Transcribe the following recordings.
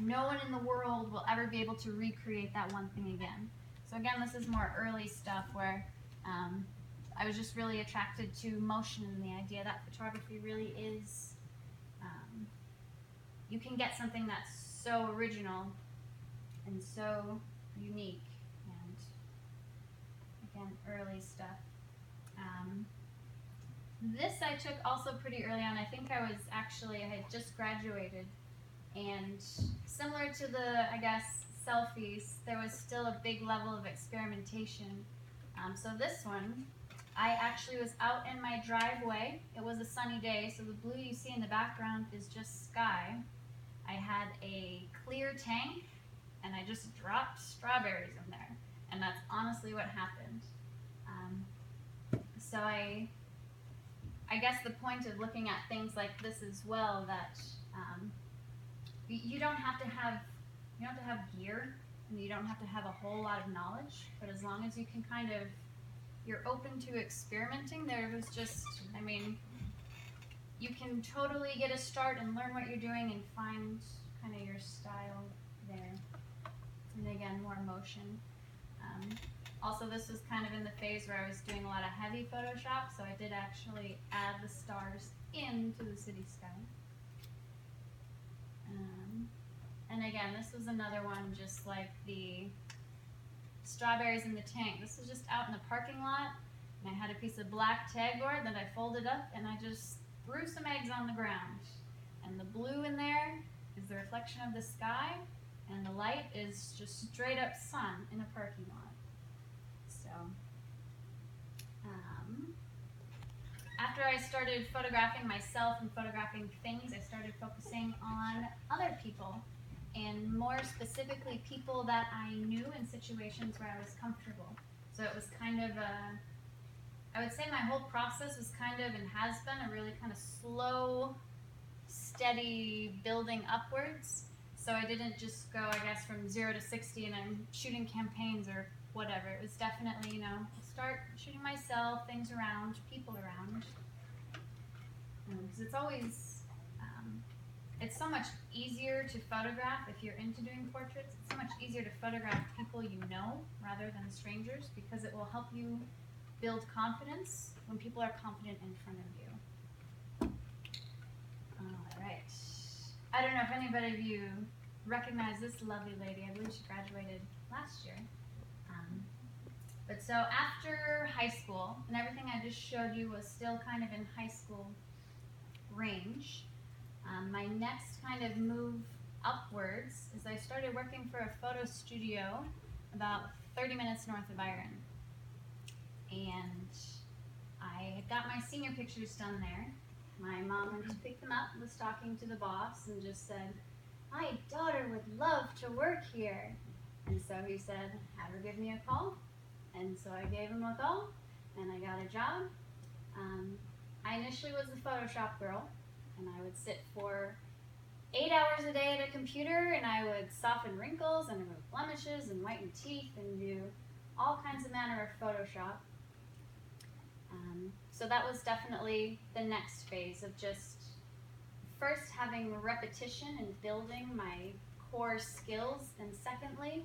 no one in the world will ever be able to recreate that one thing again. So again, this is more early stuff where I was just really attracted to motion and the idea that photography really is, you can get something that's so original and so unique, and again, early stuff. This I took also pretty early on. I think I had just graduated, and similar to the, I guess, selfies, there was still a big level of experimentation. So this one, I actually was out in my driveway. It was a sunny day, so the blue you see in the background is just sky. I had a clear tank, and I just dropped strawberries in there, and that's honestly what happened. So I guess the point of looking at things like this as well, that you don't have to have gear, and you don't have to have a whole lot of knowledge, but as long as you can you're open to experimenting. There was just, you can totally get a start and learn what you're doing and find kind of your style there. And again, more motion. Also, this was kind of in the phase where I was doing a lot of heavy Photoshop, so I did actually add the stars into the city sky. And again, this was another one just like the strawberries in the tank. This was just out in the parking lot, and I had a piece of black tag board that I folded up, and I just threw some eggs on the ground. And the blue in there is the reflection of the sky, and the light is just straight up sun in a parking lot. So, after I started photographing myself and photographing things, I started focusing on other people, and more specifically people that I knew in situations where I was comfortable. So it was kind of I would say my whole process was kind of, and has been, a really kind of slow, steady building upwards. So I didn't just go, I guess, from 0 to 60 and I'm shooting campaigns or whatever. It was definitely, start shooting myself, things around, people around. Because it's always, it's so much easier to photograph if you're into doing portraits. It's so much easier to photograph people you know rather than strangers, because it will help you build confidence when people are confident in front of you. All right. I don't know if anybody of you recognize this lovely lady. I believe she graduated last year. But so after high school, and everything I just showed you was still kind of in high school range, my next kind of move upwards is I started working for a photo studio about 30 minutes north of Byron. And I had got my senior pictures done there. My mom went to pick them up, was talking to the boss, and just said, "My daughter would love to work here." And so he said, "Have her give me a call." And so I gave him a call, and I got a job. I initially was the Photoshop girl, and I would sit for 8 hours a day at a computer, and I would soften wrinkles and remove blemishes and whiten teeth and do all kinds of manner of Photoshop. So that was definitely the next phase of just first having repetition and building my core skills, and secondly,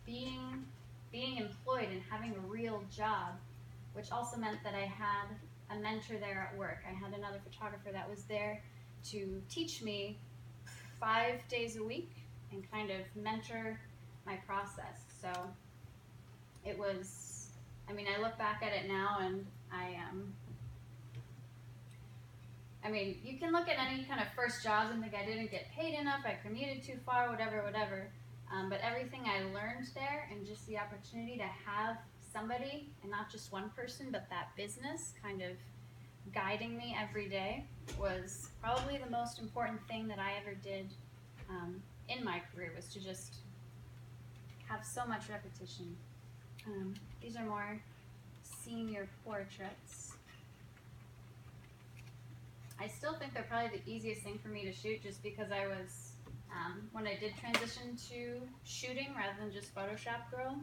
being employed and having a real job, which also meant that I had a mentor there at work. I had another photographer that was there to teach me 5 days a week and kind of mentor my process. So it was, I look back at it now, and you can look at any kind of first jobs and think I didn't get paid enough, I commuted too far, whatever. But everything I learned there, and just the opportunity to have somebody, and not just one person, but that business kind of guiding me every day, was probably the most important thing that I ever did in my career, was to just have so much repetition. These are more senior portraits. I still think they're probably the easiest thing for me to shoot, just because I was, when I did transition to shooting rather than just Photoshop girl,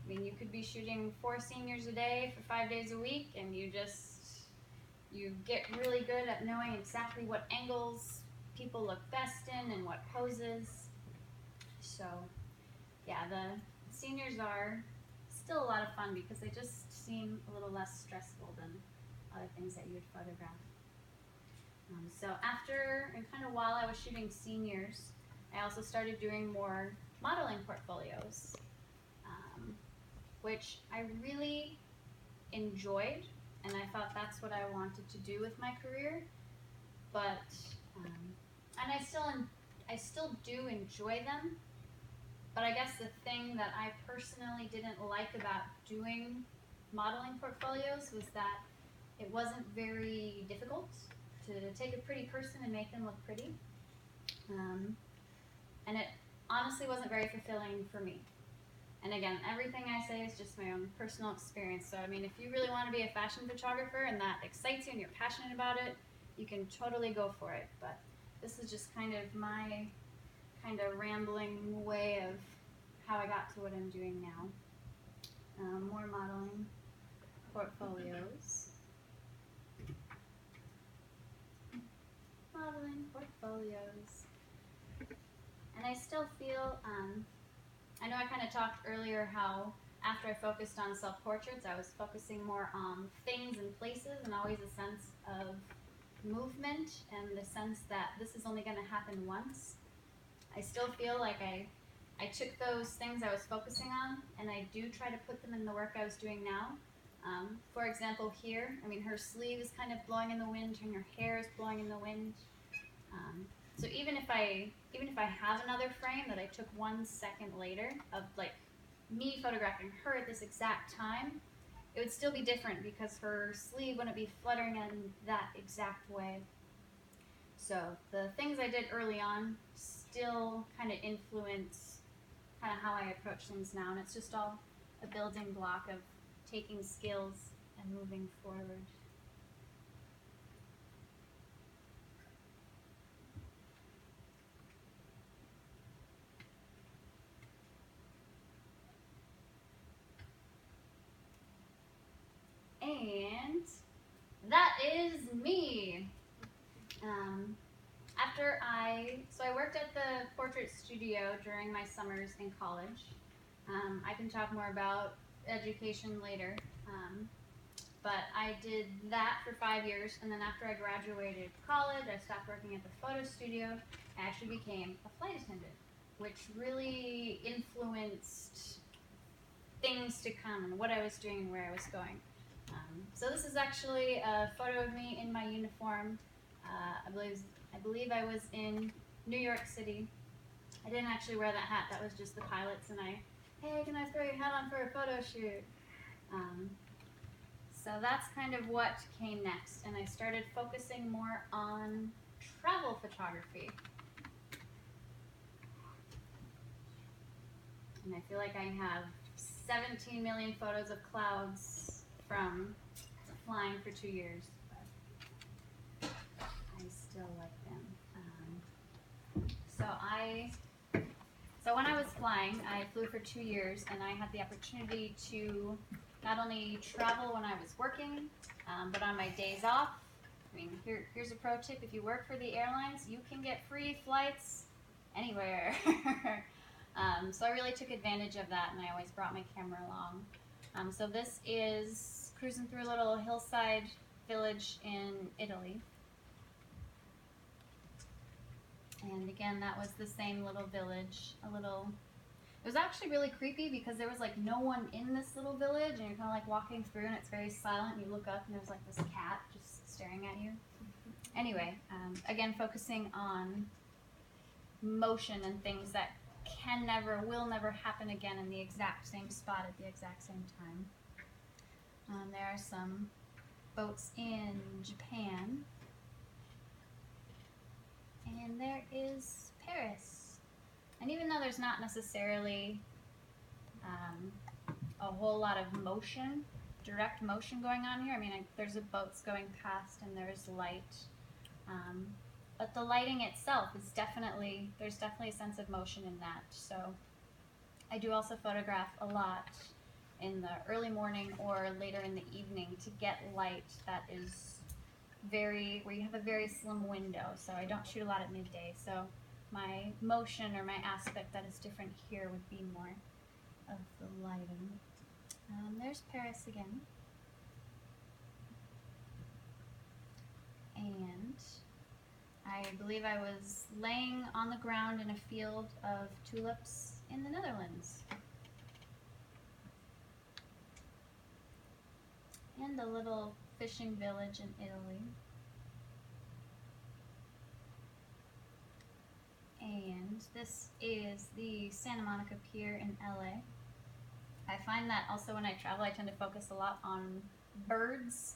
you could be shooting 4 seniors a day for 5 days a week, and you get really good at knowing exactly what angles people look best in and what poses. So yeah, the seniors are still a lot of fun because they just seem a little less stressful than other things that you would photograph. So after, and kind of while I was shooting seniors, I also started doing more modeling portfolios, which I really enjoyed, and I thought that's what I wanted to do with my career. But and I still do enjoy them. But I guess the thing that I personally didn't like about doing modeling portfolios was that it wasn't very difficult to take a pretty person and make them look pretty. And it honestly wasn't very fulfilling for me. And again, everything I say is just my own personal experience. So I mean, if you really want to be a fashion photographer and that excites you and you're passionate about it, you can totally go for it. But this is just kind of my kind of rambling way of how I got to what I'm doing now. More modeling portfolios. Modeling portfolios. And I still feel, I know I kind of talked earlier how after I focused on self-portraits, I was focusing more on things and places and always a sense of movement and the sense that this is only going to happen once. I still feel like I took those things I was focusing on and I do try to put them in the work I was doing now. For example, here, I mean, her sleeve is kind of blowing in the wind and her hair is blowing in the wind. So even if I have another frame that I took 1 second later of like me photographing her at this exact time, it would still be different because her sleeve wouldn't be fluttering in that exact way. So the things I did early on still kind of influence kind of how I approach things now, and it's just all a building block of taking skills and moving forward. And that is me. I worked at the portrait studio during my summers in college. I can talk more about education later. But I did that for 5 years, and then after I graduated college, I stopped working at the photo studio. I actually became a flight attendant, which really influenced things to come and what I was doing and where I was going. So this is actually a photo of me in my uniform. I believe I was in New York City. I didn't actually wear that hat. That was just the pilots and I. Hey, can I throw your hat on for a photo shoot? So that's kind of what came next, and I started focusing more on travel photography. And I feel like I have 17 million photos of clouds from flying for 2 years, but I still like them. So when I was flying, I flew for 2 years, and I had the opportunity to not only travel when I was working, but on my days off. I mean, here's a pro tip: if you work for the airlines, you can get free flights anywhere. So I really took advantage of that, and I always brought my camera along. So this is cruising through a little hillside village in Italy. And again, that was the same little village. It was actually really creepy because there was like no one in this little village, and you're kind of like walking through and it's very silent, and you look up and there's like this cat just staring at you. Anyway, again, focusing on motion and things that will never happen again in the exact same spot at the exact same time. There are some boats in Japan. And there is Paris. And even though there's not necessarily a whole lot of motion, direct motion going on here, I mean, there's boats going past and there's light. But the lighting itself is there's definitely a sense of motion in that. So I do also photograph a lot in the early morning or later in the evening to get light that is where you have a very slim window. So I don't shoot a lot at midday. So my motion or my aspect that is different here would be more of the lighting. There's Paris again. And I believe I was laying on the ground in a field of tulips in the Netherlands. And a little fishing village in Italy. And this is the Santa Monica Pier in LA. I find that also when I travel, I tend to focus a lot on birds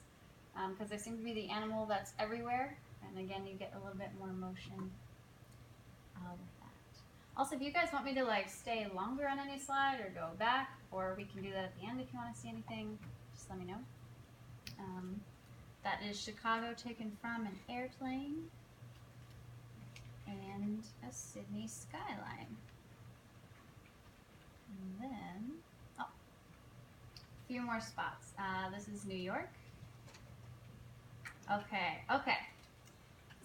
because they seem to be the animal that's everywhere. And again, you get a little bit more motion with that. Also, if you guys want me to like stay longer on any slide or go back, or we can do that at the end if you want to see anything, just let me know. That is Chicago taken from an airplane and a Sydney skyline. And then, a few more spots. This is New York. Okay.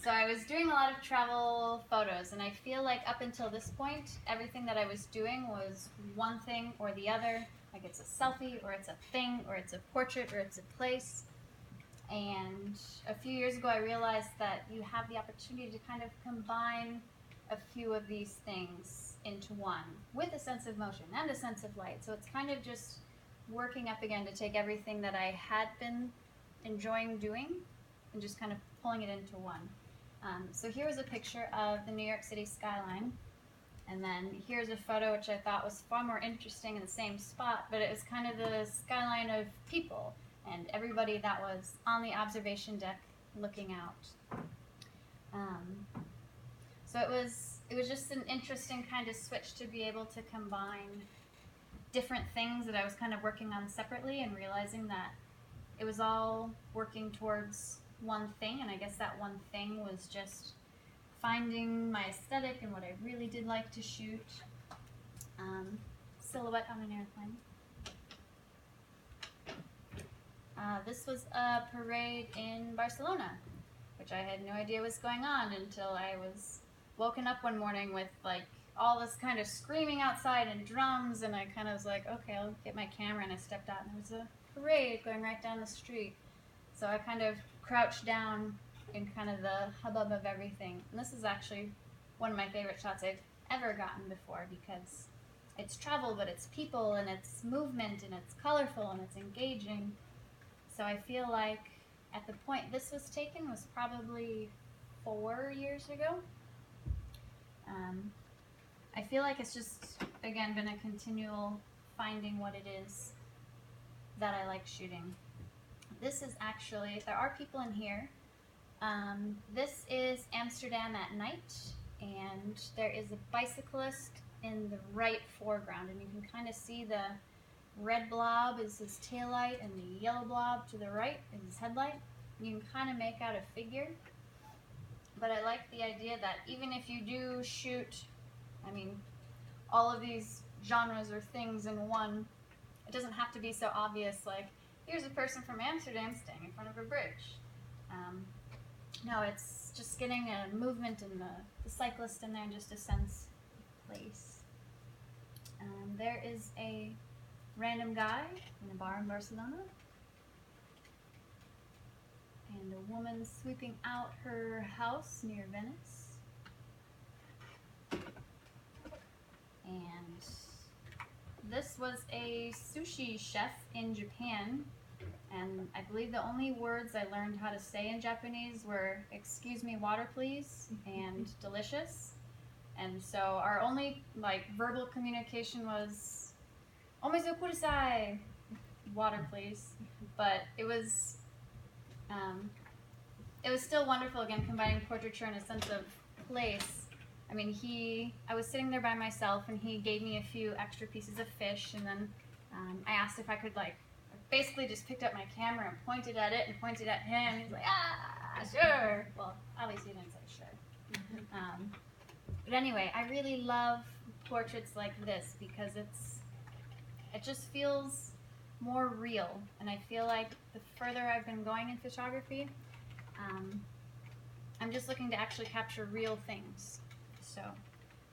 So I was doing a lot of travel photos, and I feel like up until this point, everything that I was doing was one thing or the other. Like it's a selfie, or it's a thing, or it's a portrait, or it's a place. And a few years ago, I realized that you have the opportunity to kind of combine a few of these things into one with a sense of motion and a sense of light. So it's kind of just working up again to take everything that I had been enjoying doing and just kind of pulling it into one. So here was a picture of the New York City skyline. And then here's a photo which I thought was far more interesting in the same spot, but it was kind of the skyline of people and everybody that was on the observation deck looking out. So it was just an interesting kind of switch to be able to combine different things that I was kind of working on separately and realizing that it was all working towards one thing, and I guess that one thing was just finding my aesthetic and what I really did like to shoot. Silhouette on an airplane. This was a parade in Barcelona, which I had no idea was going on until I was woken up one morning with like all this kind of screaming outside and drums, and I kind of was like, okay, I'll get my camera, and I stepped out and there was a parade going right down the street. So I kind of crouched down in kind of the hubbub of everything. And this is actually one of my favorite shots I've ever gotten before because it's travel, but it's people, and it's movement, and it's colorful, and it's engaging. So I feel like at the point this was taken was probably 4 years ago. I feel like it's just, again, been a continual finding what it is that I like shooting. This is actually, there are people in here. This is Amsterdam at night, and there is a bicyclist in the right foreground, and you can kind of see the red blob is his taillight, and the yellow blob to the right is his headlight. You can kind of make out a figure, but I like the idea that even if you do shoot, I mean, all of these genres or things in one, it doesn't have to be so obvious, like, here's a person from Amsterdam staying in front of a bridge. No, it's just getting a movement and the cyclist in there and just a sense of place. There is a random guy in a bar in Barcelona, and a woman sweeping out her house near Venice. And this was a sushi chef in Japan, and I believe the only words I learned how to say in Japanese were "excuse me, water please" and "delicious." And so our only like verbal communication was "omizu kudasai," water please. But it was still wonderful, again, combining portraiture and a sense of place. I mean, I was sitting there by myself, and he gave me a few extra pieces of fish, and then I asked if I could, like, basically just picked up my camera and pointed at it and pointed at him. He's like, sure. Well, obviously he didn't say sure. But anyway, I really love portraits like this because it just feels more real, and I feel like the further I've been going in photography, I'm just looking to actually capture real things. So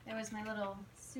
there was my little